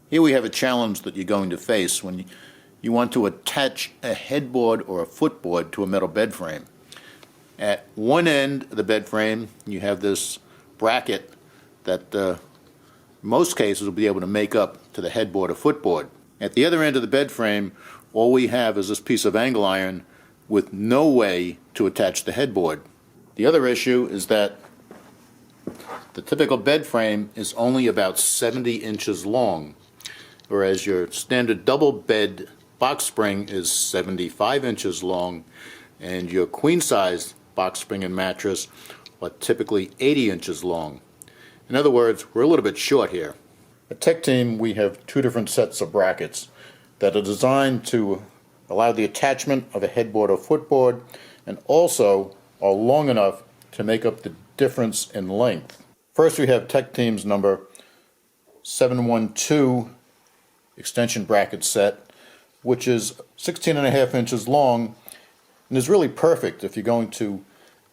Here we have a challenge that you're going to face when you want to attach a headboard or a footboard to a metal bed frame. At one end of the bed frame, you have this bracket that most cases will be able to make up to the headboard or footboard. At the other end of the bed frame, all we have is this piece of angle iron with no way to attach the headboard. The other issue is that the typical bed frame is only about 70 inches long, whereas your standard double bed box spring is 75 inches long, and your queen size box spring and mattress are typically 80 inches long. In other words, we're a little bit short here. At Tech Team, we have two different sets of brackets that are designed to allow the attachment of a headboard or footboard, and also are long enough to make up the difference in length. First, we have Tech Team's number 712 extension bracket set, which is 16.5 inches long and is really perfect if you're going to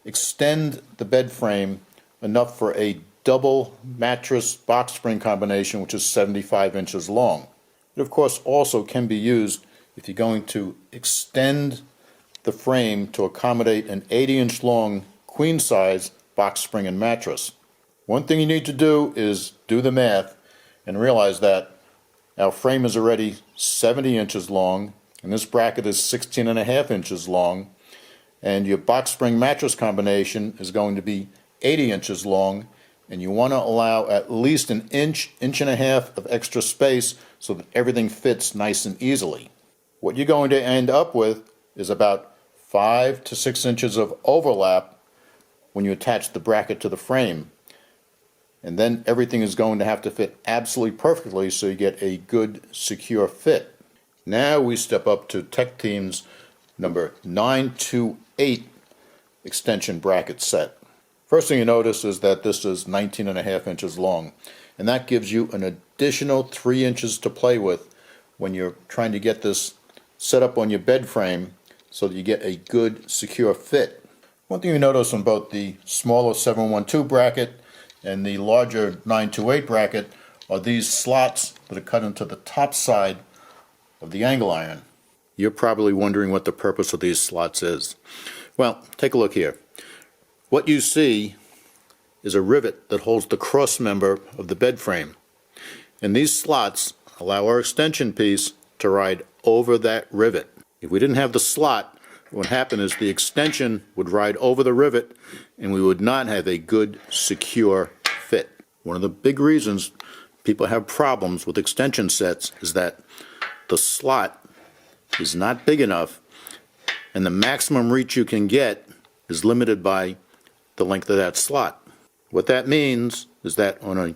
extend the bed frame enough for a double mattress box spring combination, which is 75 inches long. It of course also can be used if you're going to extend the frame to accommodate an 80-inch long queen size box spring and mattress. One thing you need to do is do the math and realize that our frame is already 70 inches long, and this bracket is 16.5 inches long, and your box spring mattress combination is going to be 80 inches long, and you want to allow at least an inch and a half of extra space so that everything fits nice and easily. What you're going to end up with is about 5 to 6 inches of overlap when you attach the bracket to the frame. And then everything is going to have to fit absolutely perfectly so you get a good, secure fit. Now we step up to Tech Team's number 928 extension bracket set. First thing you notice is that this is 19.5 inches long, and that gives you an additional 3 inches to play with when you're trying to get this set up on your bed frame so that you get a good, secure fit. One thing you notice on both the smaller 712 bracket and the larger 928 bracket are these slots that are cut into the top side of the angle iron. You're probably wondering what the purpose of these slots is. Well, take a look here. What you see is a rivet that holds the cross member of the bed frame. And these slots allow our extension piece to ride over that rivet. If we didn't have the slot, what would happen is the extension would ride over the rivet and we would not have a good, secure fit. One of the big reasons people have problems with extension sets is that the slot is not big enough and the maximum reach you can get is limited by the length of that slot. What that means is that on a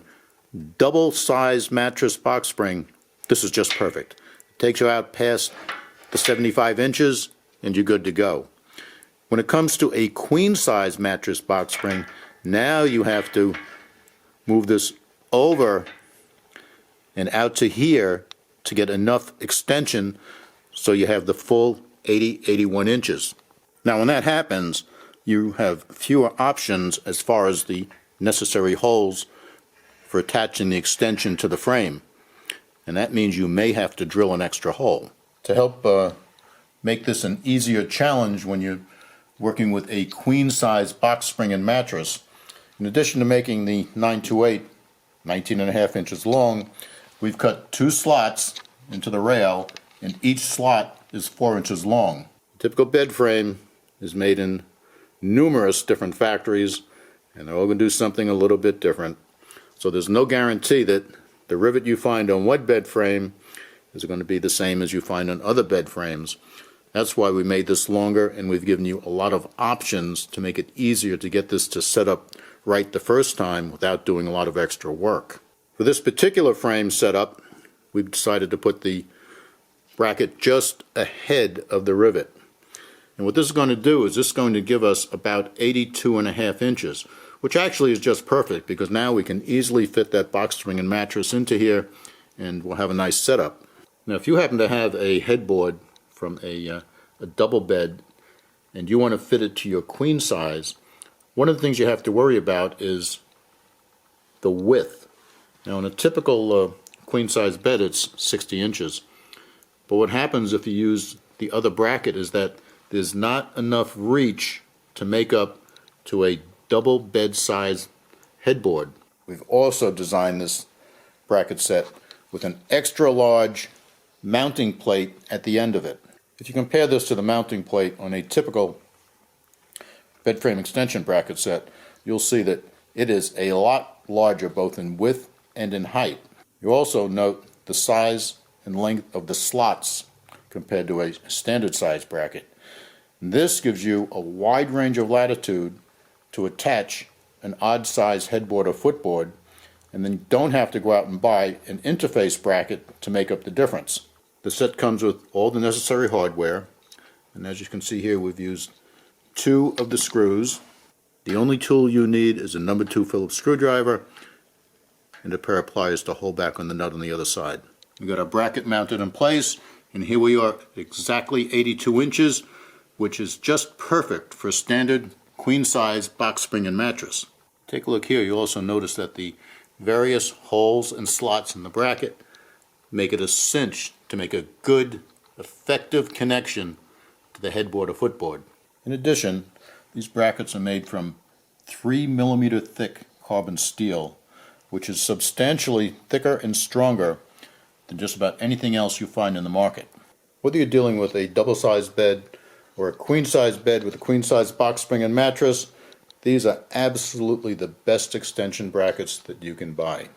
double-sized mattress box spring, this is just perfect. It takes you out past the 75 inches and you're good to go. When it comes to a queen-size mattress box spring, now you have to move this over and out to here to get enough extension so you have the full 81 inches. Now when that happens, you have fewer options as far as the necessary holes for attaching the extension to the frame, and that means you may have to drill an extra hole. To help make this an easier challenge when you're working with a queen size box spring and mattress, in addition to making the 928 19.5 inches long, we've cut 2 slots into the rail, and each slot is 4 inches long. The typical bed frame is made in numerous different factories, and they're all going to do something a little bit different. So there's no guarantee that the rivet you find on one bed frame is going to be the same as you find on other bed frames. That's why we made this longer, and we've given you a lot of options to make it easier to get this to set up right the first time without doing a lot of extra work. For this particular frame setup, we've decided to put the bracket just ahead of the rivet. And what this is going to do is this is going to give us about 82.5 inches, which actually is just perfect because now we can easily fit that box spring and mattress into here and we'll have a nice setup. Now if you happen to have a headboard from a double bed and you want to fit it to your queen size, one of the things you have to worry about is the width. Now in a typical queen size bed, it's 60 inches. But what happens if you use the other bracket is that there's not enough reach to make up to a double bed size headboard. We've also designed this bracket set with an extra large mounting plate at the end of it. If you compare this to the mounting plate on a typical bed frame extension bracket set, you'll see that it is a lot larger both in width and in height. You also note the size and length of the slots compared to a standard size bracket. This gives you a wide range of latitude to attach an odd size headboard or footboard, and then you don't have to go out and buy an interface bracket to make up the difference. The set comes with all the necessary hardware, and as you can see here, we've used 2 of the screws. The only tool you need is a number 2 Phillips screwdriver and a pair of pliers to hold back on the nut on the other side. We've got our bracket mounted in place, and here we are, exactly 82 inches, which is just perfect for a standard queen size box spring and mattress. Take a look here. You'll also notice that the various holes and slots in the bracket make it a cinch to make a good, effective connection to the headboard or footboard. In addition, these brackets are made from 3mm thick carbon steel, which is substantially thicker and stronger than just about anything else you find in the market. Whether you're dealing with a double-sized bed or a queen-size bed with a queen-size box spring and mattress, these are absolutely the best extension brackets that you can buy.